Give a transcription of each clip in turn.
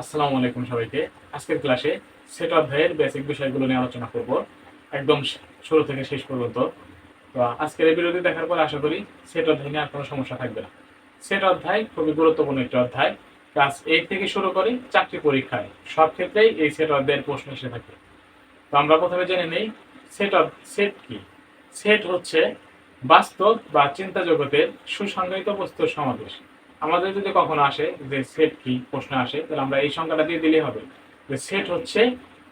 আসসালামু আলাইকুম সবাইকে। আজকের ক্লাসে সেট অধ্যায়ের বেসিক বিষয়গুলো নিয়ে আলোচনা করব একদম শুরু থেকে শেষ পর্যন্ত। তো আজকের এই ভিডিওটি দেখার পর আশা করি সেট অধ্যায় নিয়ে আর কোনো সমস্যা থাকবে না। সেট অধ্যায় খুবই গুরুত্বপূর্ণ একটি অধ্যায়। ক্লাস 8 থেকে শুরু করে চাকরি পরীক্ষায় সব ক্ষেত্রেই এই সেট অধ্যায়ের প্রশ্ন এসে থাকে। তো আমরা প্রথমে জেনে নেই সেট কি। সেট হচ্ছে বাস্তব বা চিন্তা জগতের সুসংজ্ঞায়িত বস্তুর সমাবেশ। আমাদের যদি কখনো আসে যে সেট কি প্রশ্ন আসে, তাহলে আমরা এই সংজ্ঞাটা দিয়ে দিলেই হবে যে সেট হচ্ছে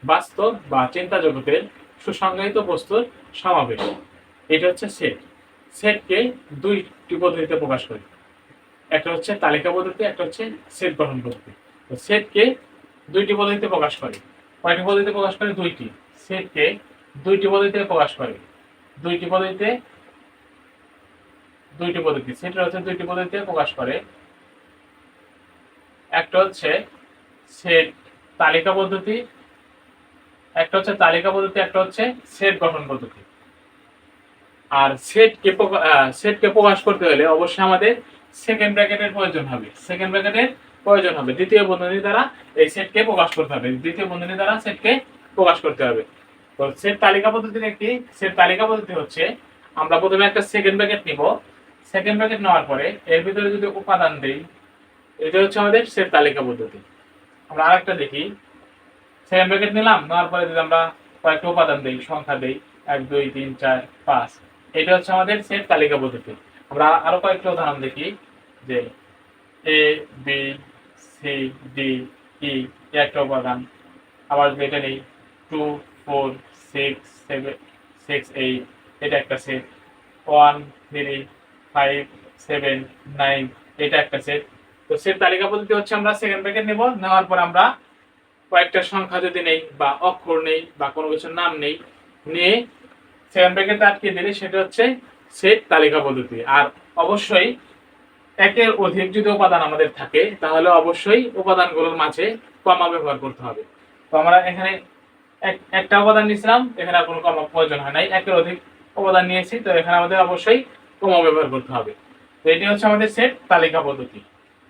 বাস্তব বা চিন্তা জগতের সুসংজ্ঞায়িত বস্তুর সমাবেশ। এটা হচ্ছে সেট। সেটকে দুইটি পদ্ধতিতে প্রকাশ করি, একটা হচ্ছে তালিকা পদ্ধতি, একটা হচ্ছে সেট গঠন পদ্ধতি। তো সেটকে দুইটি পদ্ধতিতে প্রকাশ করে। কয়টি পদ্ধতিতে প্রকাশ করে? দুইটি। সেটকে দুইটি পদ্ধতিতে প্রকাশ করে। দুইটি পদ্ধতিতে দুইটি পদ্ধতি সেট হচ্ছে দুইটি পদ্ধতিতে প্রকাশ করে। একটা হচ্ছে সেট তালিকা পদ্ধতি, একটা হচ্ছে তালিকা পদ্ধতি, একটা হচ্ছে সেট গঠন পদ্ধতি। আর সেটকে প্রকাশ করতে হলে অবশ্যই আমাদের সেকেন্ড ব্র্যাকেটের প্রয়োজন হবে। সেকেন্ড ব্র্যাকেটের প্রয়োজন হবে দ্বিতীয় বন্ধনী দ্বারা এই সেটকে প্রকাশ করতে হবে। দ্বিতীয় বন্ধনী দ্বারা সেটকে প্রকাশ করতে হবে। তো সেট তালিকা পদ্ধতির একটি সেট তালিকা পদ্ধতি হচ্ছে, আমরা প্রথমে একটা সেকেন্ড ব্র্যাকেট নিব। সেকেন্ড ব্র্যাকেট নেওয়ার পরে এর ভিতরে যদি উপাদান দেই, এটা হচ্ছে আমাদের সেট তালিকা পদ্ধতি। আমরা আরেকটা দেখি, সেকেন্ড ব্র্যাকেট নিলাম, নেওয়ার পরে যদি আমরা কয়েকটা উপাদান দেই, সংখ্যা দেই 1 2 3 4 5, এটা হচ্ছে আমাদের সেট তালিকা পদ্ধতি। আমরা আরো কয়েকটা উদাহরণ দেখি যে A B C D E একটা উপাদান। আবার এটা নেই 2 4 6 7 6 8, এটা একটা সেট। 1 3 5 7 9, এটা একটা সেট। তো সেট তালিকা পদ্ধতি হচ্ছে আমরা সেকেন্ড ব্র্যাকেট নেব, নেওয়ার পর আমরা কয়েকটা সংখ্যা যদি নেই বা অক্ষর নেই বা কোনো কিছুর নাম নেই, নিয়ে সেকেন্ড ব্র্যাকেটে আটকে দিলে সেটা হচ্ছে সেট তালিকা পদ্ধতি। আর অবশ্যই একের অধিক যদি উপাদান আমাদের থাকে, তাহলে অবশ্যই উপাদানগুলোর মাঝে কমা ব্যবহার করতে হবে। তো আমরা এখানে একটা উপাদান নিয়েছিলাম, এখানে আর কোনো কমা প্রয়োজন হয় নাই। একের অধিক উপাদান নিয়েছি, তো এখানে আমাদের অবশ্যই কমা ব্যবহার করতে হবে। তো এটি হচ্ছে আমাদের সেট তালিকা পদ্ধতি।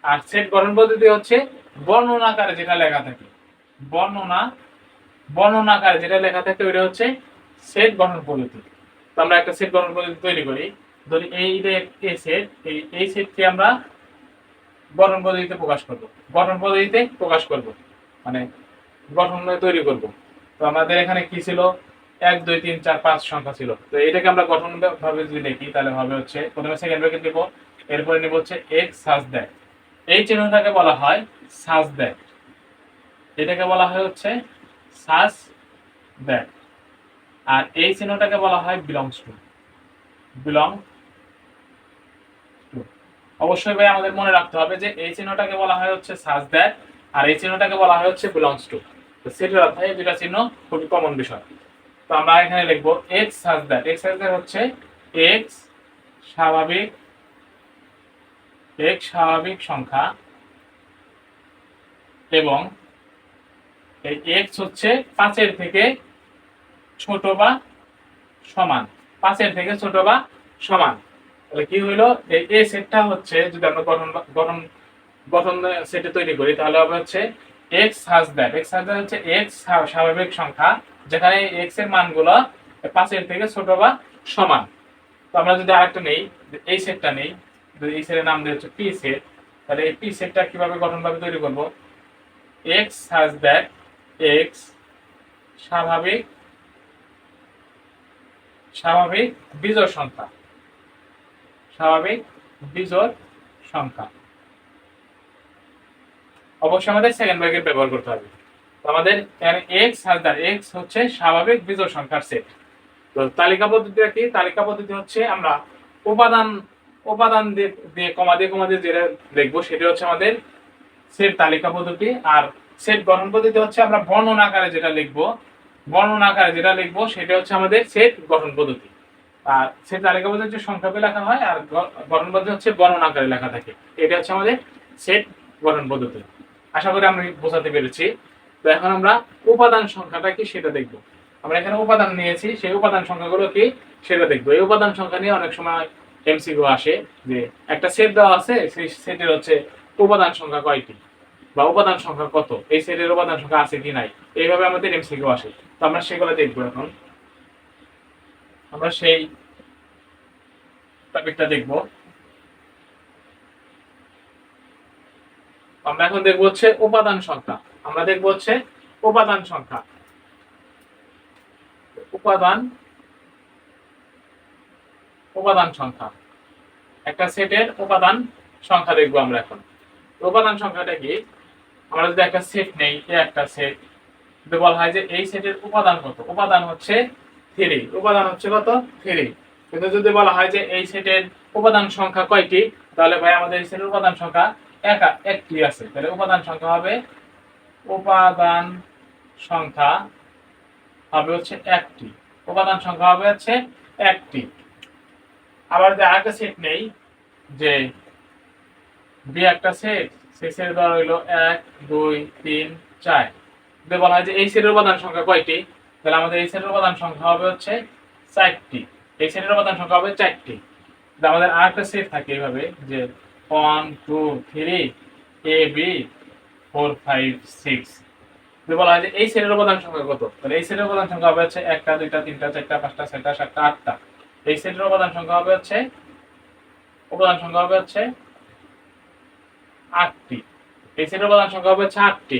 আর সেট গঠন পদ্ধতি হচ্ছে বর্ণনা আকারে যেটা লেখা থাকে, বর্ণনাকারে যেটা লেখা থাকে ওইটা হচ্ছে সেট গঠন পদ্ধতি। তো আমরা একটা সেট গঠন পদ্ধতি তৈরি করি। ধরি এইটা একটি সেট, এই সেটকে আমরা গঠন পদ্ধতিতে প্রকাশ করব। গঠন পদ্ধতিতে প্রকাশ করব মানে গঠন তৈরি করব। তো আমাদের এখানে কি ছিল? 1 2 3 4 5 সংখ্যা ছিল। তো এটাকে আমরা গঠন ভাবে যদি দেখি, তাহলে হবে হচ্ছে প্রথমে সেকেন্ড ব্র্যাকেট দেব, এরপরে নেব হচ্ছে x সাজ দেয়। এই চিহ্নটাকে বলা হয় সাজ দেয়, এটাকে বলা হয় হচ্ছে সাজ দেয়। আর এই চিহ্নটাকে বলা হয় বিলংস টু। বিলং টু অবশ্যই ভাই আমাদের মনে রাখতে হবে যে এই চিহ্নটাকে বলা হয় হচ্ছে সাজ দ্যাট, আর এই চিহ্নটাকে বলা হয় হচ্ছে বিলংস টু। তো সেটার অর্থাৎ এই দুটা চিহ্ন খুবই কমন বিষয়। তো আমরা এখানে লিখবো x such that. X such that হচ্ছে এক্স স্বাভাবিক, এক্স স্বাভাবিক সংখ্যা, এবং এই এক্স হচ্ছে 5 এর থেকে ছোট বা সমান। 5 এর থেকে ছোট বা সমান। তাহলে কি হইলো, এই সেটটা হচ্ছে যদি আমরা গঠন গঠন গঠন সেটে তৈরি করি, তাহলে হবে হচ্ছে এক্স হাজ দ্যাট। এক্স হাজ দ্যাট হচ্ছে এক্স স্বাভাবিক সংখ্যা, যেখানে এক্স এর মানগুলো 5 এর থেকে ছোট বা সমান। তো আমরা যদি আরেকটা নেই, এই সেটটা নেই, যদি এই সেটের নাম দিয়ে হচ্ছে পি সেট, তাহলে এই পি সেটটা কিভাবে গঠনভাবে তৈরি করব? এক্স হাজ দ্যাট এক্স স্বাভাবিক স্বাভাবিক বিজোড় সংখ্যা, স্বাভাবিক বিজোড় সংখ্যা। অবশ্যই আমাদের সেকেন্ড ব্র্যাকেট ব্যবহার করতে হবে। তো আমাদের এখানে এক্স হাজ দ্যাট, এক্স হচ্ছে স্বাভাবিক বিজোড় সংখ্যার সেট। তো তালিকা পদ্ধতিটা কি? তালিকা পদ্ধতি হচ্ছে আমরা উপাদান উপাদান দিয়ে কমা দিয়ে যেটা দেখবো সেটা হচ্ছে আমাদের সেট তালিকা পদ্ধতি। আর সেট গঠন পদ্ধতি হচ্ছে আমরা বর্ণনা আকারে যেটা লিখবো, সেটা হচ্ছে আমাদের সেট গঠন পদ্ধতি। আর সেট তালিকা পদ্ধতি হচ্ছে সংক্ষেপে লেখা হয়, আর গঠন পদ্ধতি হচ্ছে বর্ণনা আকারে লেখা থাকে। এটা হচ্ছে আমাদের সেট গঠন পদ্ধতি। আশা করি আমরা বোঝাতে পেরেছি। তো এখন আমরা উপাদান সংখ্যাটা কি সেটা দেখবো। আমরা এখানে উপাদান নিয়েছি, সেই উপাদান সংখ্যাগুলো কি সেটা দেখবো। এই উপাদান সংখ্যা নিয়ে অনেক সময় এমসিকিউ আসে যে একটা সেট দেওয়া আছে, সেই সেটের হচ্ছে উপাদান সংখ্যা কয়টি। বা উপাদান সংখ্যা কত, এই সেটের উপাদান সংখ্যা আছে কি নাই, এইভাবে আমাদের এমসিকিউ আসে। তো আমরা সেগুলো দেখবো এখন। আমরা সেই টপিকটা দেখবো। আমরা এখন দেখবো হচ্ছে উপাদান সংখ্যা। আমরা দেখবো হচ্ছে উপাদান সংখ্যা। উপাদান সংখ্যা, একটা সেটের উপাদান সংখ্যা দেখবো আমরা এখন। উপাদান সংখ্যাটা কি? আমরা যদি একটা সেট নেই, একটা সেট যদি বলা হয় যে এই সেটের উপাদান কত, উপাদান হচ্ছে 3, উপাদান হচ্ছে কত 3। কিন্তু যদি বলা হয় যে এই সেটের উপাদান সংখ্যা কয়টি, তাহলে ভাই আমাদের এই সেটের উপাদান সংখ্যা একটি আছে, তাহলে উপাদান সংখ্যা হবে হচ্ছে একটি। উপাদান সংখ্যা হবে হচ্ছে একটি। আবার যে আরেকটা সেট নেই, যে বি একটা সেট, সেই সেট ধরা হইলো 1 2 3 4, যদি বলা হয় যে এই সেটের উপাদান সংখ্যা কয়টি, তাহলে আমাদের এই সেটের উপাদান সংখ্যা হবে হচ্ছে 4টি। এই সেটের উপাদান সংখ্যা হবে 4টি। আমাদের আরেকটা সেট থাকে এইভাবে যে 1 2 3 a b 4 5 6, যদি বলা হয় যে এই সেটের উপাদান সংখ্যা কত, তাহলে এই সেটের উপাদান সংখ্যা হবে হচ্ছে 1টা 2টা 3টা 4টা 5টা 6টা 7টা 8টা। এই সেটের উপাদান সংখ্যা হবে হচ্ছে 8টি। এই সেটের উপাদান সংখ্যা হবে হচ্ছে 8টি।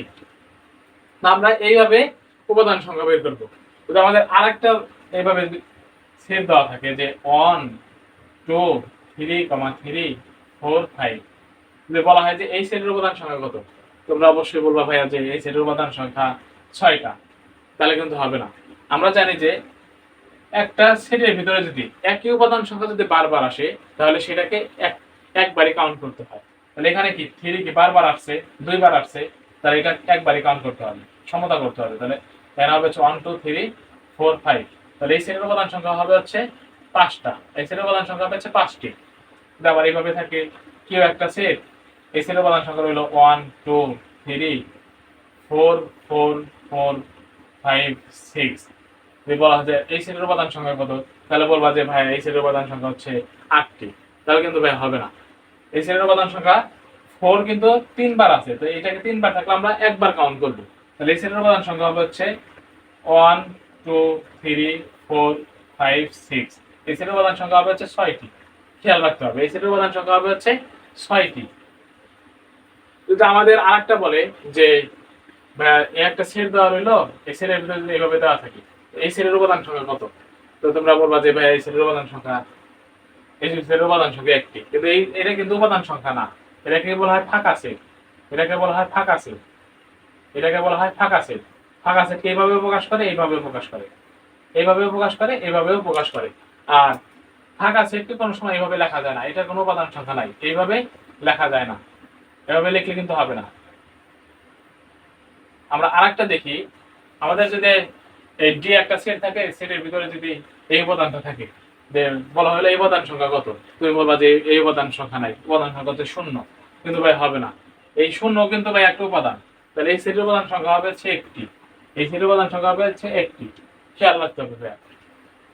আমরা এইভাবে উপাদান সংখ্যা বের করব। যদি আমাদের আরেকটা এইভাবে সেট দেওয়া থাকে যে 1 2 3, 3 4 5, যদি বলা হয় যে এই সেটের উপাদান সংখ্যা কত, তোমরা অবশ্যই বলবা ভাইয়া যে এই সেটের উপাদান সংখ্যা 6টা, তাহলে কিন্তু হবে না। আমরা জানি যে একটা সেটের ভিতরে যদি একই উপাদান সংখ্যা যদি বারবার আসে, তাহলে সেটাকে একবারই কাউন্ট করতে হয়। তাহলে এখানে কি 3 কি বারবার আসছে, দুইবার আসছে, তাহলে এটা একবারই কাউন্ট করতে হবে, সমতা করতে হবে। তাহলে এখানে হবে 1 2 3 4 5, তাহলে এই সেটের উপাদান সংখ্যা হবে হচ্ছে 5টা। এই সেটের উপাদান সংখ্যা হবে হচ্ছে 5টি। আবার এইভাবে থাকে কেউ একটা সেট, এই সেটের উপাদান সংখ্যা হলো 1 2 3 4 4 4 5 6, যদি বলা হয় যে এই সেটের উপাদান সংখ্যা কত, তাহলে বলবা যে ভাই এই সেটের উপাদান সংখ্যা হচ্ছে 8টি, তাহলে কিন্তু ভাই হবে না। এই সেটের উপাদান সংখ্যা 4 কিন্তু 3বার আছে, তো এটাকে 3বার থাকলে আমরা একবার কাউন্ট করব। তাহলে এই সেটের উপাদান সংখ্যা হবে হচ্ছে 1 2 3 4 5 6। এই সেটের উপাদান সংখ্যা হবে হচ্ছে 6টি। খেয়াল রাখতে হবে এই সেটের উপাদান সংখ্যা হবে হচ্ছে 6টি। যদি আমাদের আরেকটা বলে যে একটা সেট দেওয়া রইলো, এই সেটের ভিতরে যদি এইভাবে দেওয়া থাকে, এই সেটের উপাদান সংখ্যা কত, তো তোমরা বলবা যে ভাই এই সেটের উপাদান সংখ্যা, এই সেটের উপাদান সংখ্যা একটি। কিন্তু এটা কিন্তু উপাদান সংখ্যা না, এটাকে বলা হয় ফাঁকা সেট। এটাকে বলা হয় ফাঁকা সেট। এটাকে বলা হয় ফাঁকা সেট। ফাঁকা সেট এইভাবে প্রকাশ করে, এইভাবে প্রকাশ করে, এইভাবেও প্রকাশ করে, এইভাবেও প্রকাশ করে। আর ফাঁকা সেটকে কোনো সময় এইভাবে লেখা যায় না, এটা কোনো উপাদান সংখ্যা নাই, এইভাবে লেখা যায় না, এভাবে লিখলে কিন্তু হবে না। আমরা আরেকটা দেখি, আমাদের যদি এই ডি একটা সেট থাকে, সেটের ভিতরে যদি এই উপাদানটা থাকে, যে বলা হলো এই উপাদান সংখ্যা কত, তুমি বলবা যে এই উপাদান সংখ্যা নাই, উপাদান সংখ্যা হচ্ছে 0, কিন্তু ভাই হবে না। এই 0 কিন্তু ভাই একটা উপাদান, তাহলে এই সেটের উপাদান সংখ্যা হবে হচ্ছে একটি। এই সেটের উপাদান সংখ্যা হবে হচ্ছে একটি। খেয়াল রাখতে হবে ভাই।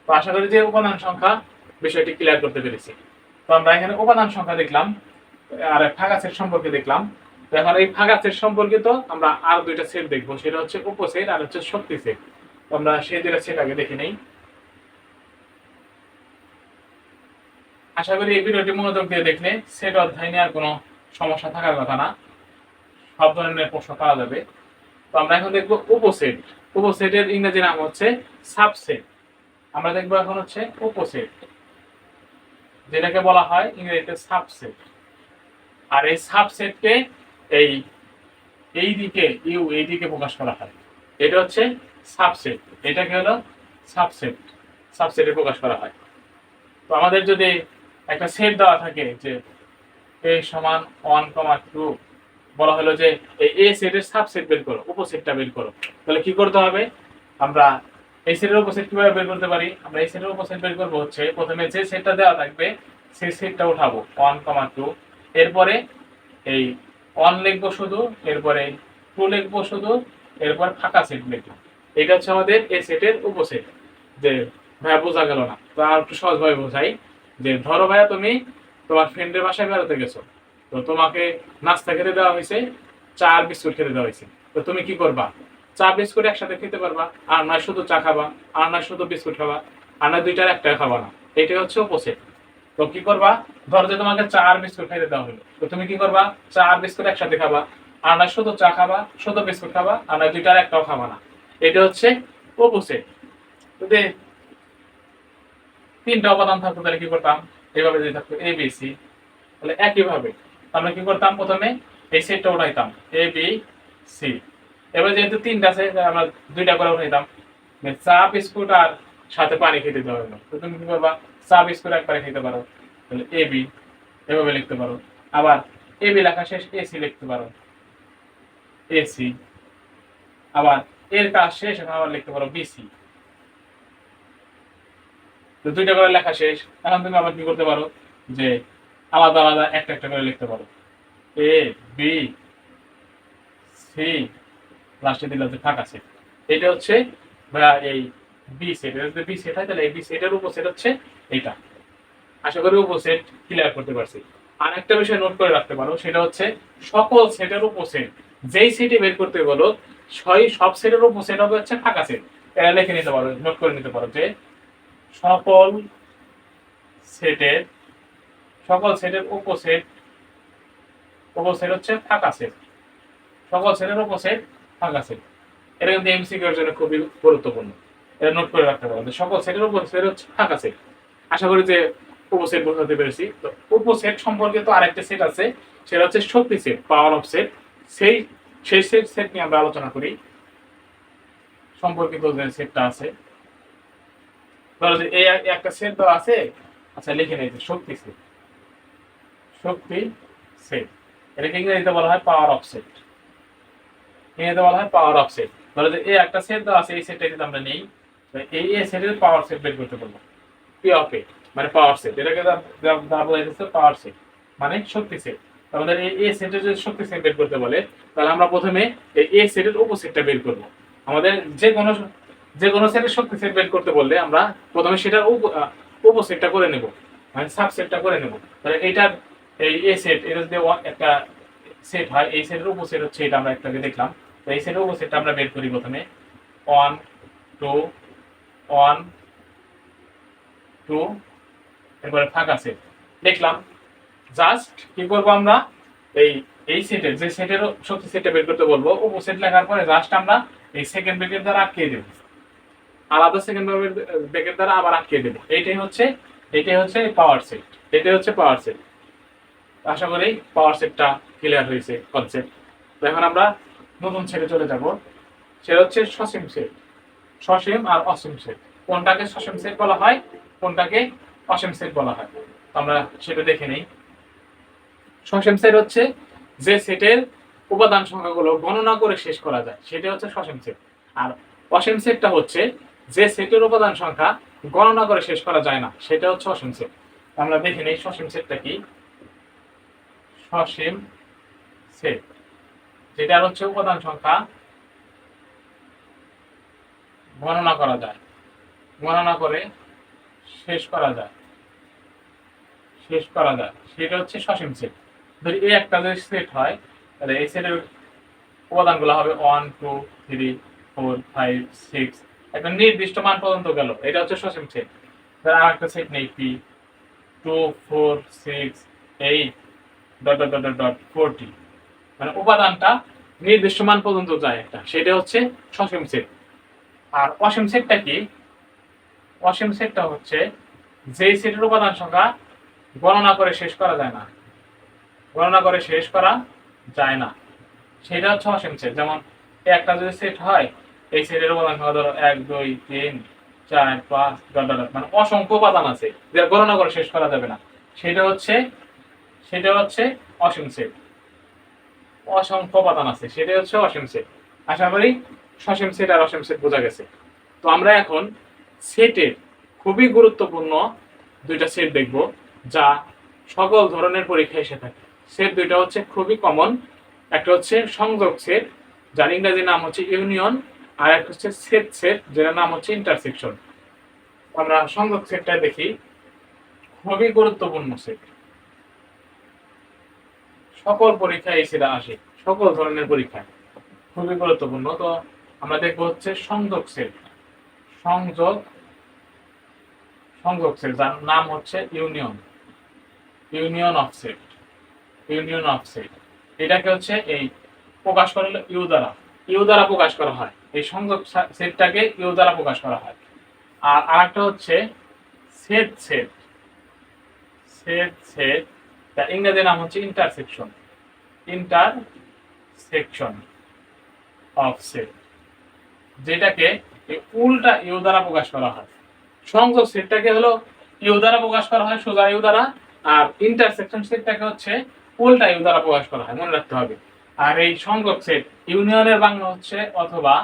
তো আশা করি যে উপাদান সংখ্যা বিষয়টি ক্লিয়ার করতে পেরেছি। তো আমরা এখানে উপাদান সংখ্যা দেখলাম, আর ফাঁকা সেট সম্পর্কে দেখলাম। তো এখন এই ফাঁকা সেট সম্পর্কিত আমরা আর দুইটা সেট দেখবো, সেটা হচ্ছে উপসেট আর হচ্ছে শক্তি সেট। তো আমরা সেই দুইটা সেট আগে দেখে নেই। আশা করি এই ভিডিওটি মনোযোগ দিয়ে দেখলে সেট অধ্যায় নিয়ে আর কোনো সমস্যা থাকার কথা না, সব ধরনের প্রশ্ন পাওয়া যাবে। তো আমরা এখন দেখবো উপসেট। উপসেটের ইংরেজি নাম হচ্ছে সাবসেট। আমরা দেখবো এখন হচ্ছে উপসেট, যেটাকে বলা হয় ইংরেজিতে সাবসেট। আর এই সাবসেটকে এই দিকে এই দিকে প্রকাশ করা হয়, এটা হচ্ছে সাবসেট। এটাকে হলো সাবসেট, সাবসেটে প্রকাশ করা হয়। তো আমাদের যদি একটা সেট দেওয়া থাকে যে a সমান 1, 2, বলা হলো যে এই এ সেটের সাবসেট বের করো, উপসেটটা বের করো, তাহলে কি করতে হবে? আমরা এই সেটের উপসেট কিভাবে বের করতে পারি? আমরা এই সেটের উপসেট বের করবো হচ্ছে প্রথমে যে সেটটা দেওয়া থাকবে সেই সেটটা উঠাবো 1, 2, এরপরে এই 1 লিখবো শুধু, এরপরে 2 লিখবো শুধু, এরপর ফাঁকা সেট লিখবো। এটা হচ্ছে আমাদের এই সেটের উপসেট। যে ভাইয়া বোঝা গেল না, তো আর একটু সহজভাবে বোঝাই। যে ধরো ভাইয়া তুমি তোমার ফ্রেন্ডের বাসায় বেড়াতে গেছো, তো তোমাকে নাস্তা খেতে দেওয়া হয়েছে 4 বিস্কুট খেতে দেওয়া হয়েছে। তো তুমি কি করবা? 4 বিস্কুট একসাথে খেতে পারবা, আর নয় শুধু চা খাবা, আর নয় শুধু বিস্কুট খাবা, আর নয় দুইটার একটা খাবা না। এটাই হচ্ছে অপোজিট। তো কি করবা? ধরো যে তোমাকে 4 বিস্কুট খাইতে দেওয়া হলো, তো তুমি কি করবা? 4 বিস্কুট একসাথে খাবা, আর নয় শুধু চা খাবা, শুধু বিস্কুট খাবা, আর নয় দুইটার একটাও খাবা না। এটা হচ্ছে অপোজিট। যদি 3টা উপাদান থাকতো তাহলে কি করতাম? এইভাবে যদি থাকতো এ বি সি, তাহলে একইভাবে আমরা কি করতাম? প্রথমে এই সেটটা উঠাইতাম এ বি সি। এবার যেহেতু 3টা আছে আমরা 2টা করে উঠাইতাম। চা বিস্কুট আর সাথে পানি খেতে দেওয়া হলো, তো তুমি কি করবা? চা বিস্কুট একবারে খেতে পারো, তাহলে এ বি এভাবে লিখতে পারো। আবার এ বি লেখা শেষ এসি লিখতে পারো, এসি। আবার এর কাজ শেষ এখন আবার লিখতে পারো বিসি। তো 2টা করে লেখা শেষ, এখন তুমি আবার কি করতে পারো? যে আলাদা আলাদা একটা একটা করে লিখতে পারো, এ বি সি, লাস্টে দিলে যে ফাঁকা সেট। এটা হচ্ছে এই বি সেট। এটা যদি বি সেট হয় তাহলে এই বি সেটের উপসেট হচ্ছে এটা। আশা করি উপসেট ক্লিয়ার করতে পারছি। আর একটা বিষয় নোট করে রাখতে পারো, সেটা হচ্ছে সকল সেটের উপসেট যেই সেটে বের করতে বলো সব সেটের উপসেট হবে হচ্ছে ফাঁকা সেট। এটা লিখে নিতে পারো, নোট করে নিতে পারো যে সকল সেটের উপসেট হচ্ছে ফাঁকা সেট। সকল সেটের উপসেট ফাঁকা সেট। এটা কিন্তু এমসিকিউ এর জন্য খুবই গুরুত্বপূর্ণ। এটা নোট করে রাখতে পারো যে সকল সেটের উপসেট হচ্ছে ফাঁকা সেট। আশা করি যে উপসেট বোঝাতে পেরেছি। তো উপসেট সম্পর্কে তো আরেকটা সেট আছে, সেটা হচ্ছে শক্তি সেট, পাওয়ার অফ সেট। সেই সেট নিয়ে আমরা আলোচনা করি। সম্পর্কিত যে সেটটা আছে, ধরো যে এই একটা সেট দেওয়া আছে, আচ্ছা লিখে নিই যে শক্তি সেট। শক্তি সেট এটাকে ইংরেজিতে বলা হয় পাওয়ার অফ সেট। ইংরেজিতে বলা হয় পাওয়ার অফ সেট। ধরো যে এই একটা সেট দেওয়া আছে, এই সেটটা যদি আমরা নেই, এই সেটের পাওয়ার সেট বের করতে পারবো। পি অফ এ মানে পাওয়ার সেট, এটাকে বলা যাচ্ছে পাওয়ার সেট মানে শক্তি সেট। আমাদের এই সেটের যদি শক্তি সেট বের করতে বলে, তাহলে আমরা প্রথমে এই সেটের উপসেটটা বের করব। আমাদের যে কোনো সেটের শক্তি সেট বের করতে বললে আমরা প্রথমে সেটার উপসেটটা করে নেব, মানে সাবসেটটা করে নেব। তাহলে এইটার এই এ সেট, এটা যদি একটা সেট হয়, এই সেটের উপসেট হচ্ছে এটা, আমরা একটাকে দেখলাম। তো এই সেটের উপসেটটা আমরা বের করি প্রথমে 1 2 1 2, এরপরে ফাঁকা সেট দেখলাম। জাস্ট কি করব আমরা? এই সেটের যে সেটের শক্তি সেটটা বের করতে বলবো, উপসেট লেখার পরে জাস্ট আমরা এই সেকেন্ড ব্র্যাকেট দ্বারা আটকে দেব, আলাদা সেকেন্ড ব্র্যাকেট দ্বারা আবার আটকে দেব। এইটাই হচ্ছে পাওয়ার সেট। এটাই হচ্ছে পাওয়ার সেট। আশা করি পাওয়ার সেটটা ক্লিয়ার হয়েছে কনসেপ্ট। তো এখন আমরা নতুন সেটে চলে যাব, সেটা হচ্ছে সসীম সেট। সসীম আর অসীম সেট, কোনটাকে সসীম সেট বলা হয়, কোনটাকে অসীম সেট বলা হয়, আমরা সেটা দেখে নেই। সসীম সেট হচ্ছে যে সেটের উপাদান সংখ্যাগুলো গণনা করে শেষ করা যায়, সেটা হচ্ছে সসীম সেট। আর অসীম সেটটা হচ্ছে যে সেটের উপাদান সংখ্যা গণনা করে শেষ করা যায় না, সেটা হচ্ছে অসীম সেট। আমরা দেখে নেই সসীম সেটটা কি। সসীম সেট যেটার হচ্ছে উপাদান সংখ্যা গণনা করা যায়, গণনা করে শেষ করা যায়, সেটা হচ্ছে সসীম সেট। যদি এই একটা যদি সেট হয়, তাহলে এই সেটের উপাদানগুলো হবে 1 2 3 4 5 6, একটা নির্দিষ্ট মান পর্যন্ত গেল, এটা হচ্ছে সসীম সেট। ধর আর একটা সেট নেই P 2 4 6 8 dot dot dot dot 40, মানে উপাদানটা নির্দিষ্ট মান পর্যন্ত যায় একটা, সেটা হচ্ছে সসীম সেট। আর অসীম সেটটা কি? অসীম সেটটা হচ্ছে যেই সেটের উপাদান সংখ্যা গণনা করে শেষ করা যায় না, গণনা করে শেষ করা যায় না, সেটা হচ্ছে অসীম সেট। যেমন একটা যদি সেট হয়, এই সেটের উপাদান সংখ্যা ধরো 1 2 3 4 5 ডট ডট, মানে অসংখ্য উপাদান আছে যা গণনা করে শেষ করা যাবে না, সেটা হচ্ছে অসীম সেট। অসংখ্য উপাদান আছে, সেটা হচ্ছে অসীম সেট। আশা করি সসীম সেট আর অসীম সেট বোঝা গেছে। তো আমরা এখন সেটের খুবই গুরুত্বপূর্ণ দুইটা সেট দেখব, যা সকল ধরনের পরীক্ষায় এসে থাকে। সেট দুইটা হচ্ছে খুবই কমন। একটা হচ্ছে সংযোগ সেট, যার ইংরেজি নাম হচ্ছে ইউনিয়ন, আর একটা হচ্ছে সেট যেটার নাম হচ্ছে ইন্টারসেকশন। আমরা সংযোগ সেটটা দেখি। খুবই গুরুত্বপূর্ণ সেট, সকল পরীক্ষায় এই সেট আসে। সকল ধরনের পরীক্ষা খুবই গুরুত্বপূর্ণ। তো আমরা দেখবো হচ্ছে সংযোগ সেট। সংযোগ সংযোগ সেট যার নাম হচ্ছে union, union of set, union of set. এটাকে হচ্ছে এই প্রকাশ করা হলো ইউ দ্বারা, ইউ দ্বারা প্রকাশ করা হয়। এই সংযোগ সেটটাকে ইউ দ্বারা প্রকাশ করা হয়। আর আরেকটা হচ্ছে সেট সেট, সেট সেট তার ইংরেজি নাম হচ্ছে ইন্টারসেকশন, ইন্টারসেকশন অফ সেট, যেটাকে উল্টা ইউ দ্বারা প্রকাশ করা হয়। সংযোগ সেটটাকে হলো ইউ দ্বারা প্রকাশ করা হয়, সোজা ইউ দ্বারা। আর ইন্টারসেকশন সেটটাকে হচ্ছে উল্টা ইউ দ্বারা প্রকাশ করা হয়, মনে রাখতে হবে। আর এই সংযোগ সেট ইউনিয়নের বাংলা হচ্ছে অথবা,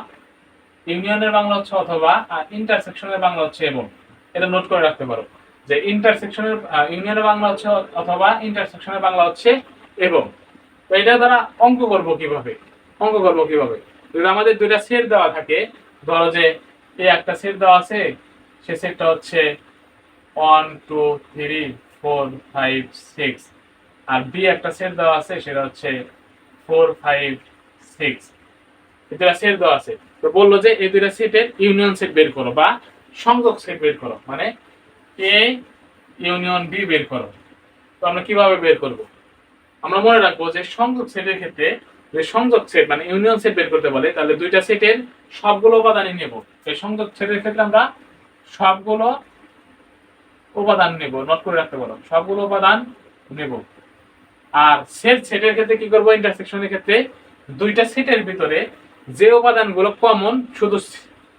ইউনিয়নের বাংলা হচ্ছে অথবা, আর ইন্টারসেকশনের বাংলা হচ্ছে এবং। এটা নোট করে রাখতে পারো যে ইন্টারসেকশনের ইউনিয়নের বাংলা হচ্ছে অথবা, ইন্টারসেকশনের বাংলা হচ্ছে এবং। তো এটা দ্বারা অঙ্ক করব কিভাবে, অঙ্ক করব কিভাবে? যদি আমাদের দুইটা সেট দেওয়া থাকে, ধরো যে এই একটা সেট দেওয়া আছে, সে সেটটা হচ্ছে 1 2 3 4 5 6, আর বি একটা সেট দেওয়া আছে, সেটা হচ্ছে 4 5 6। এই দুইটা সেট দেওয়া আছে, তো বললো যে এই দুইটা সেটের ইউনিয়ন সেট বের করো বা সংযোগ সেট বের করো, মানে এ ইউনিয়ন বি বের করো। তো আমরা কিভাবে বের করব? আমরা মনে রাখবো যে সংযোগ সেটের ক্ষেত্রে, যে সংযোগ সেট মানে ইউনিয়ন সেট বের করতে বলে, তাহলে দুইটা সেটের সবগুলো উপাদানই নেব। এই সংযোগ সেটের ক্ষেত্রে আমরা সবগুলো উপাদান নেব, নোট করে রাখতে পারো, সবগুলো উপাদান নেব। আর সেট সেটের ক্ষেত্রে কি করব? ইন্টারসেকশনের ক্ষেত্রে দুইটা সেটের ভিতরে যে উপাদানগুলো কমন, শুধু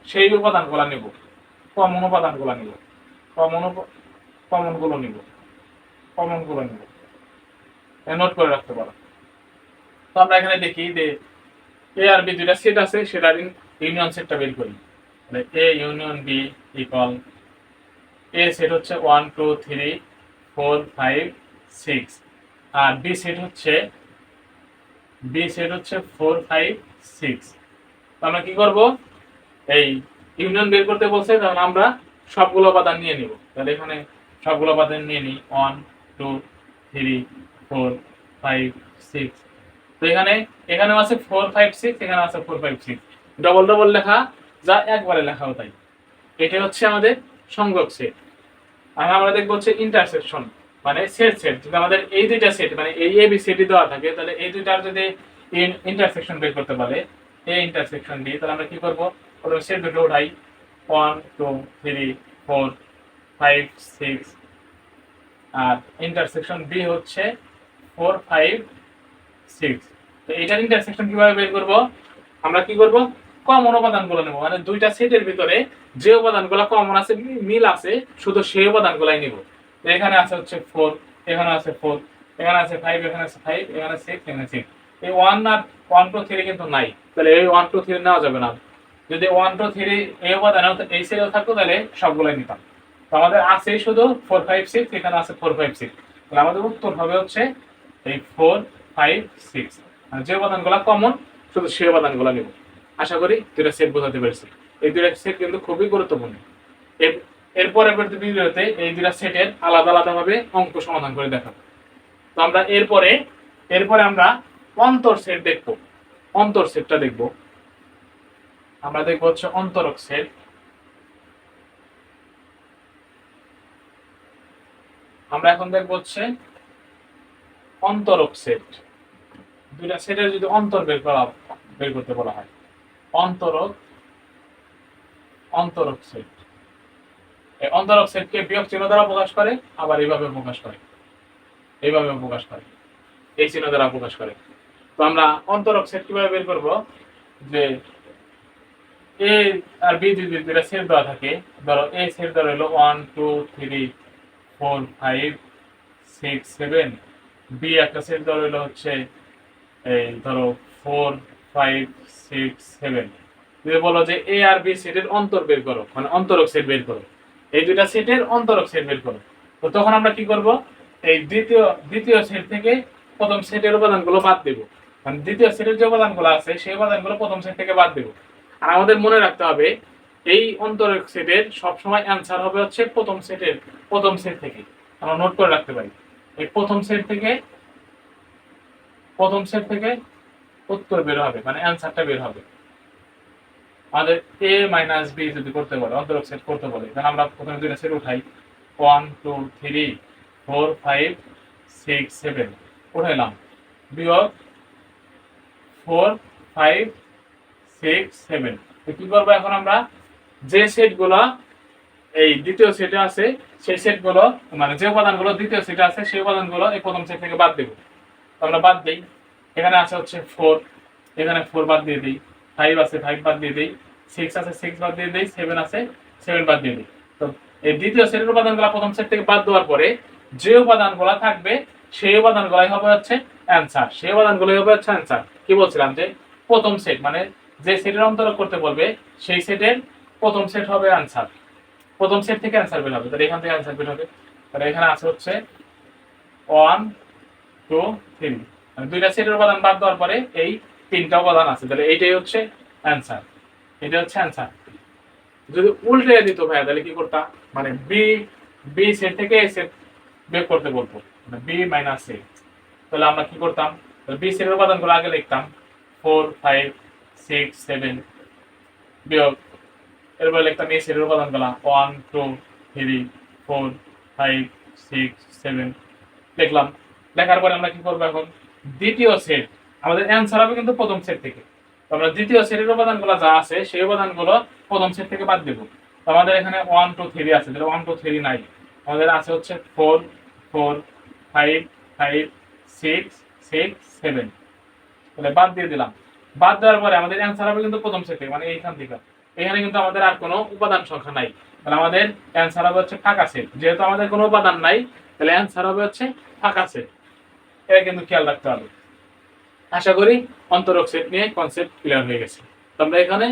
সেই উপাদানগুলো নেব, কমন উপাদানগুলো নেব, কমনগুলো নেব, কমনগুলো নেব। নোট করে রাখতে পারো। তো আমরা এখানে দেখি যে এ আর বি দুইটা সেট আছে, সেটার ইউনিয়ন সেটটা বের করি। A union B equal, A set হচ্ছে 1 2 3 4 5 6, আর বি সেট হচ্ছে 4 5 6। তো আমরা কি করব? এই ইউনিয়ন বের করতে বলছে, তাহলে আমরা সবগুলো উপাদান নিয়ে নিব। তাহলে এখানে সবগুলো উপাদান নিয়ে নিই, 1 2 3 4 5 6। তো এখানেও আছে 4 5 6, এখানে আছে 4 5 6, ডবল ডবল লেখা যা একবারে লেখাও তাই। এটা হচ্ছে আমাদের সংযোগ সেট। আর আমরা দেখবো হচ্ছে ইন্টারসেকশন মানে সেট সেট। যদি আমাদের এই দুইটা সেট মানে এই এ বি সি ডি দেওয়া থাকে, তাহলে এই দুইটার যদি ইন্টারসেকশন বের করতে পারে, এ ইন্টারসেকশন ডি, তাহলে আমরা কি করব? প্রথমে সেট দুটো উঠাই, 1 2 3 4 5 6, আর ইন্টারসেকশন বি হচ্ছে 4 5 6। তো এটার ইন্টারসেকশন কিভাবে বের করব? আমরা কি করব? কমন উপাদানগুলো নেব, মানে দুইটা সেটের ভিতরে যে উপাদানগুলো কমন আছে, মিল আছে, শুধু সেই উপাদানগুলাই নিব। তো এখানে আছে হচ্ছে 4, এখানে আছে 4, এখানে আছে 5, এখানে আছে 5, এখানে 6, এখানে 6। এই 1 আর 1 2 3 কিন্তু নাই, তাহলে এই 1 2 3 নেওয়া যাবে না। যদি 1 2 3 এই উপাদান এই সেটে থাকতো, তাহলে সবগুলাই নিতাম। তো আমাদের আছে শুধু 4 5 6, এখানে আছে 4 5 6, তাহলে আমাদের উত্তর হবে হচ্ছে এই 4 5 6। আর যে উপাদানগুলো কমন, শুধু সেই উপাদানগুলো নিব। আশা করি দুইটা সেট বোঝাতে পেরেছি। এই দুইটা সেট কিন্তু খুবই গুরুত্বপূর্ণ। এরপরে ভিডিওতে এই দুইটা সেটের আলাদা আলাদা ভাবে অঙ্ক সমাধান করে দেখাবো। তো আমরা এরপরে আমরা অন্তর সেট দেখব। অন্তর সেটটা দেখব, আমরা দেখব হচ্ছে অন্তরক সেট। আমরা এখন দেখব হচ্ছে অন্তরক সেট। দুইটা সেটের যদি অন্তর বের করতে বলা হয়, অন্তরক সেট। এই অন্তরক সেটকে বিয়োগ চিহ্ন দ্বারা প্রকাশ করে, আবার এইভাবে প্রকাশ করে, এইভাবে প্রকাশ করে, এই চিহ্ন দ্বারা প্রকাশ করে। তো আমরা অন্তরক সেট কিভাবে বের করব? যে এ আর বি দুইটা সেট দেওয়া থাকে, ধরো এ সেট ধরো হলো 1 2 3 4 5 6 7, বি একটা সেট ধরো হলো হচ্ছে এই ধরো 4 5 6 7। যদি বলো যে এ আর বি সেটের অন্তর বের করো, মানে অন্তরক সেট বের করো, এই দুইটা সেটের অন্তরক সেট বের করো। তো তখন আমরা কি করব? এই দ্বিতীয় সেট থেকে প্রথম সেটের উপাদানগুলো বাদ দেব, মানে দ্বিতীয় সেটের যে উপাদানগুলো আছে সেই উপাদানগুলো প্রথম সেট থেকে বাদ দেব। আর আমাদের মনে রাখতে হবে এই অন্তরক সেটের সবসময় অ্যান্সার হবে হচ্ছে প্রথম সেট থেকে। আমরা নোট করে রাখতে পারি, এই প্রথম সেট থেকে উত্তর বের হবে, মানে অ্যান্সারটা বের হবে। আমাদের a মাইনাস b যদি করতে বলে, অন্তরক সেট করতে বলে, তাহলে আমরা প্রথমে দুইটা সেট উঠাই। 1 2 3 4 5 6 7 উঠাইলাম, বিয়োগ 4 5 6 7। তো কি করবো এখন আমরা, যে সেটগুলো এই দ্বিতীয় সেটে আছে সেই সেটগুলো, মানে যে উপাদানগুলো দ্বিতীয় সেটে আছে সেই উপাদানগুলো এই প্রথম সেট থেকে বাদ দেব। তো আমরা বাদ দেই। এখানে আছে হচ্ছে 4, এখানে 4 বাদ দিয়ে দিই, 5 আছে 5 বাদ দিয়ে দিই, 6 আছে 6 বাদ দিয়ে দিই, 7 আছে 7 বাদ দিয়ে দিই। তো এই দ্বিতীয় সেটের উপাদানগুলো প্রথম সেট থেকে বাদ দেওয়ার পরে যে উপাদানগুলো থাকবে সেই উপাদানগুলাই হবে হচ্ছে অ্যান্সার, সেই উপাদানগুলোই হবে হচ্ছে অ্যান্সার। কি বলছিলাম যে প্রথম সেট, মানে যে সেটের অন্তরক করতে বলবে সেই সেটের প্রথম সেট হবে অ্যান্সার, প্রথম সেট থেকে অ্যান্সার বের হবে। তাহলে এখান থেকে অ্যান্সার বের হবে। তাহলে এখানে আছে হচ্ছে 1 2 3, মানে দুইটা সেটের উপাদান বাদ দেওয়ার পরে এই তিনটা উপাদান আছে, তাহলে এইটাই হচ্ছে অ্যান্সার, এটা হচ্ছে অ্যান্সার। যদি উল্টে দিত ভাইয়া তাহলে কি করতাম, মানে বি বি সেট থেকে এ সেট বের করতে বলতো, মানে বি মাইনাস এ, তাহলে আমরা কি করতাম, বি সেটের উপাদানগুলো আগে লিখতাম 4 5 6 7, বিয়োগ এরপরে লিখতাম এই সেটের উপাদানগুলো 1 2 3 4 5 6 7 লিখলাম। লেখার পরে আমরা কি করবো এখন, দ্বিতীয় সেট, আমাদের অ্যান্সার হবে কিন্তু প্রথম সেট থেকে। তো আমরা দ্বিতীয় সেটের উপাদানগুলো যা আছে সেই উপাদানগুলো প্রথম সেট থেকে বাদ দেবো। তো আমাদের এখানে 1 2 3 আছে, তাহলে 1 2 3 নাই, আমাদের আছে হচ্ছে 4 4 5 5 6 6 7, তাহলে বাদ দিয়ে দিলাম। বাদ দেওয়ার পরে আমাদের অ্যান্সার হবে কিন্তু প্রথম সেট থেকে, মানে এইখান থেকে। এখানে কিন্তু আমাদের আর কোনো উপাদান সংখ্যা নাই, তাহলে আমাদের অ্যান্সার হবে হচ্ছে ফাঁকা সেট। যেহেতু আমাদের কোনো উপাদান নাই তাহলে অ্যান্সার হবে হচ্ছে ফাঁকা সেট, এটা কিন্তু খেয়াল রাখতে হবে। আশা করি অন্তরক সেট নিয়ে কনসেপ্ট ক্লিয়ার হয়ে গেছে। তো আমরা এখানে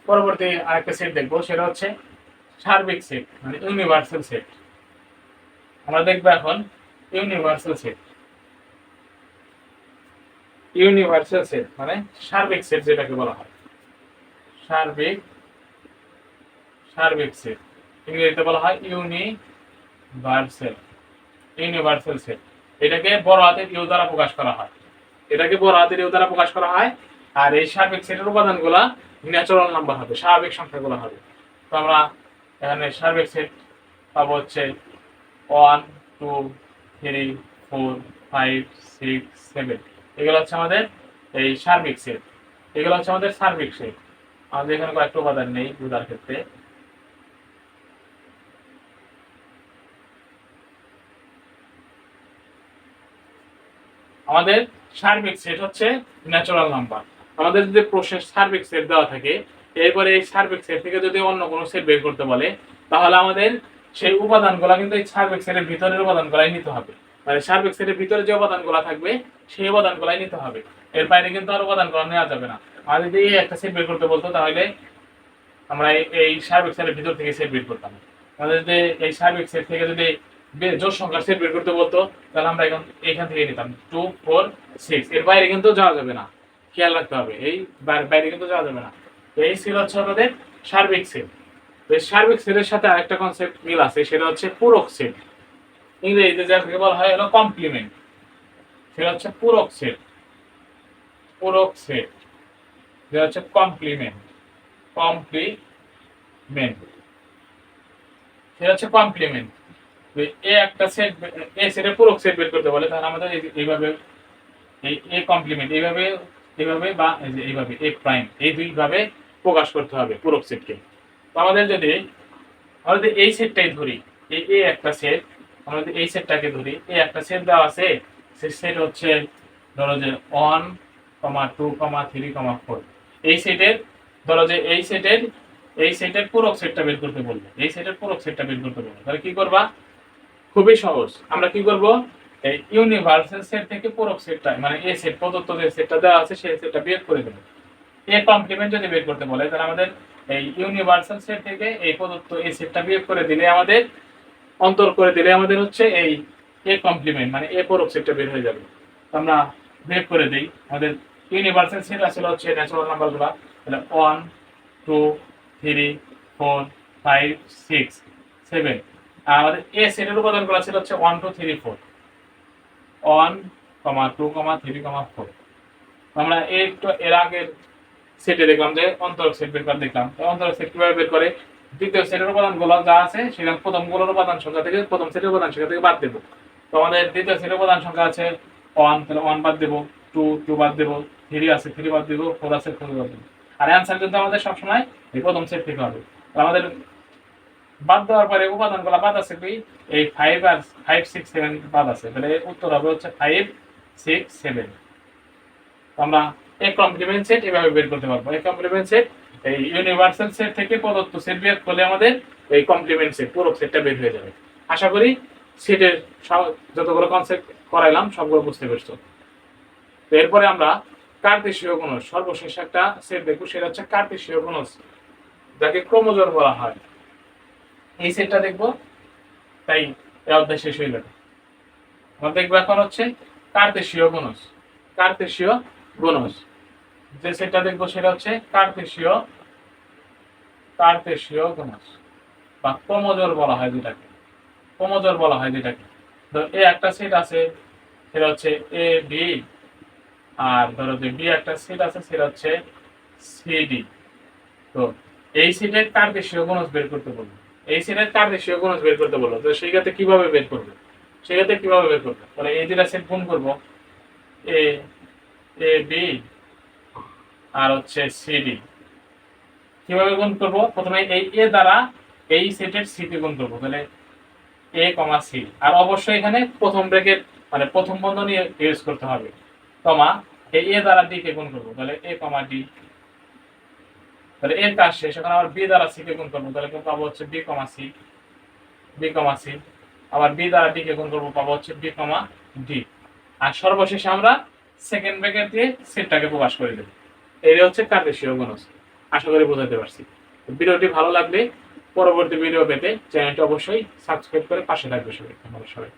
পরবর্তী আরেকটা সেট দেখবো, সেটা হচ্ছে সার্বিক সেট, মানে ইউনিভার্সাল সেট। আমরা দেখবো এখন ইউনিভার্সাল সেট। ইউনিভার্সাল সেট মানে সার্বিক সেট যেটাকে বলা হয়, সার্বিক সার্বিক সেট, ইংরেজিতে বলা হয় ইউনিভার্সাল, ইউনিভার্সাল সেট। এটাকে বড় হাতের ইউ দ্বারা প্রকাশ করা হয়, এটাকে বড় হাতের ইউ দ্বারা প্রকাশ করা হয়। আর এই সার্বিক সেটের উপাদানগুলা ন্যাচারাল নাম্বার হবে, স্বাভাবিক সংখ্যাগুলো হবে। তো আমরা এখানে সার্বিক সেট পাবো হচ্ছে 1 2 3 4 5 6 7, এগুলো হচ্ছে আমাদের এই সার্বিক সেট, এগুলো হচ্ছে আমাদের সার্বিক সেট। আমাদের এখানে কয়েকটা উপাদান নেই বুঝার ক্ষেত্রে। আমাদের সার্বিক সেট হচ্ছে ন্যাচারাল নাম্বার। আমাদের যদি প্রসেস সার্বিক সেট দেওয়া থাকে, এরপরে এই সার্বিক সেট থেকে যদি অন্য কোনো সেট বের করতে বলে, তাহলে আমাদের সেই উপাদানগুলো কিন্তু এই সার্বিক সেটের ভিতরের উপাদানগুলাই নিতে হবে, মানে সার্বিক সেটের ভিতরে যে উপাদানগুলো থাকবে সেই উপাদানগুলাই নিতে হবে, এর বাইরে কিন্তু আর উপাদানগুলো নেওয়া যাবে না। আর যদি একটা সেট বের করতে বলতো তাহলে আমরা এই সার্বিক সেটের ভিতর থেকে সেট বের করতাম। আমাদের যদি এই সার্বিক সেট থেকে যদি জোড় সংখ্যার সেট বের করতে বলতো তাহলে আমরা এখান থেকে নিতাম 2 4 6, এর বাইরে কিন্তু যাওয়া যাবে না, খেয়াল রাখতে হবে, এই বাইরে কিন্তু যাওয়া যাবে না। এই ছিল হচ্ছে আমাদের সার্বিক সেট। এই সার্বিক সেটের সাথে আরেকটা কনসেপ্ট মিল আছে, সেটা হচ্ছে পূরক সেট, ইংরেজিতে যাকে বলা হয় হলো কমপ্লিমেন্ট, সেটা হচ্ছে পূরক সেট, পূরক সেট যেটা হচ্ছে কমপ্লিমেন্ট, কমপ্লিমেন্ট সেটা হচ্ছে কমপ্লিমেন্ট। এ একটা সেট, এ সেটের পূরক সেট বের করতে বলে, তাহলে আমাদের এইভাবে এই এ কমপ্লিমেন্ট এইভাবে এইভাবে বা এই যে এইভাবে এ প্রাইম, এই দুইভাবে প্রকাশ করতে হবে পূরক সেটকে। তো আমাদের যদি এই সেটটাই ধরি, এই এ একটা সেট, আমরা যদি এই সেটটাকে ধরি, এই একটা সেট দেওয়া আছে, সেই সেট হচ্ছে ধরো যে 1 2 3 4, এই সেটের ধরো যে এই সেটের পূরক সেটটা বের করতে বলবে, এই সেটের পূরক সেটটা বের করতে বলবে, তাহলে কি করবা, খুবই সহজ। আমরা কি করব, এই ইউনিভার্সাল সেট থেকে পূরক সেটটা, মানে এ সেট প্রদত্ত যে সেটটা দেওয়া আছে সেই সেটটা বিয়োগ করে দেব। এ কমপ্লিমেন্ট যদি বের করতে বলে তাহলে আমাদের এই ইউনিভার্সাল সেট থেকে এই প্রদত্ত এই সেটটা বিয়োগ করে দিলে আমাদের, অন্তর করে দিলে আমাদের হচ্ছে এই এ কমপ্লিমেন্ট মানে এ পূরক সেটটা বের হয়ে যাবে। আমরা বিয়োগ করে দেই, আমাদের ইউনিভার্সাল সেট আসলে হচ্ছে ন্যাচারাল নাম্বারগুলো, তাহলে 1 2 3 4 5 6 7। আর আমাদের এ সেটের উপাদানগুলো ছিল হচ্ছে 1 2 3 4, 1 2 3 4। আমরা এর আগের সেটে দেখলাম যে অন্তরক সেট বের করে দেখলাম। অন্তরক সেট কিভাবে বের করে, দ্বিতীয় সেটের উপাদানগুলো যা আছে সেখানে প্রথম গুলোর উপাদান সংখ্যা থেকে প্রথম সেটের উপাদান সংখ্যা থেকে বাদ দেবো। তো আমাদের দ্বিতীয় সেটের উপাদান সংখ্যা আছে 1, তাহলে 1 বাদ দেবো, 2 বাদ দেবো, 3 আছে 3 বাদ দেবো, 4 আছে 4 বাদ দেবো। আর অ্যান্সার কিন্তু আমাদের সবসময় এই প্রথম সেট থেকে হবে। তো আমাদের বাদ দেওয়ার পরে উপাদানগুলো বাদ আছে কি, এই 5 আর 5 6 7 বাদ আছে, তাহলে উত্তর হবে হচ্ছে 5 6 7। আমরা এই কমপ্লিমেন্ট সেট এভাবে বের করতে পারবো। এই কমপ্লিমেন্ট সেট এই ইউনিভার্সাল সেট থেকে প্রদত্ত সেট বিয়োগ করলে আমাদের এই কমপ্লিমেন্ট সেট পুরো সেটটা বের হয়ে যাবে। আশা করি সেটের যতগুলো কনসেপ্ট করাইলাম সবগুলো বুঝতে পেরেছো। তো এরপরে আমরা কার্তেশীয় গুণজ সর্বশেষ একটা সেট দেখব, সেটা হচ্ছে কার্তেশীয় গুণজ, যাকে ক্রোমোজোর বলা হয়। এই সেটটা দেখবো, তাই এই অধ্যায় শেষ হয়ে যাবে। আমরা দেখবো এখন হচ্ছে কার্তেশীয় গুণজ। কার্তেশীয় গুণজ যে সেটটা দেখবো সেটা হচ্ছে কার্তেশীয় গুণজ বা ক্রোমোজোর বলা হয় যেটাকে, ক্রোমোজোর বলা হয় যেটাকে। তো এই একটা সেট আছে সেটা হচ্ছে এ বি, আর ধরো যে বি একটা সেট আছে সেটা হচ্ছে সিডি। তো এই সেটের কার্তেশীয় গুণজ বের করতে বলবো, এই সেটের কার্তেশীয় গুণজ বের করতে বলবো। তো সেক্ষেত্রে কিভাবে বের করবে, সেক্ষেত্রে কিভাবে বের করবে, তাহলে এই দুটা সেট গুণ করবো, এ এ বি আর হচ্ছে সিডি। কিভাবে গুণ করবো, প্রথমে এই এ দ্বারা এই সেটের সি তে গুণ করবো, তাহলে এ কমা সি, আর অবশ্যই এখানে প্রথম ব্র্যাকেট মানে প্রথম বন্ধনী ইউজ করতে হবে, কমা এই এ দ্বারা ডি কে গুণ করবো, তাহলে এ কমা ডি। তাহলে এর কাজ শেষ, এখন আবার বি দ্বারা সি কে গুণ করবো, তাহলে পাবো হচ্ছে B comma C, B comma C. আবার বি দ্বারা ডি কে গুণ করবো, পাবো হচ্ছে বি কমা ডি। আর সর্বশেষে আমরা সেকেন্ড ব্র্যাকেট দিয়ে সেটটাকে প্রকাশ করে দেবো। এই হচ্ছে কার্তেশীয় গুণজ। আশা করি বোঝাতে পারছি। ভিডিওটি ভালো লাগলে পরবর্তী ভিডিও পেতে চ্যানেলটি অবশ্যই সাবস্ক্রাইব করে পাশে থাকবে সবাই।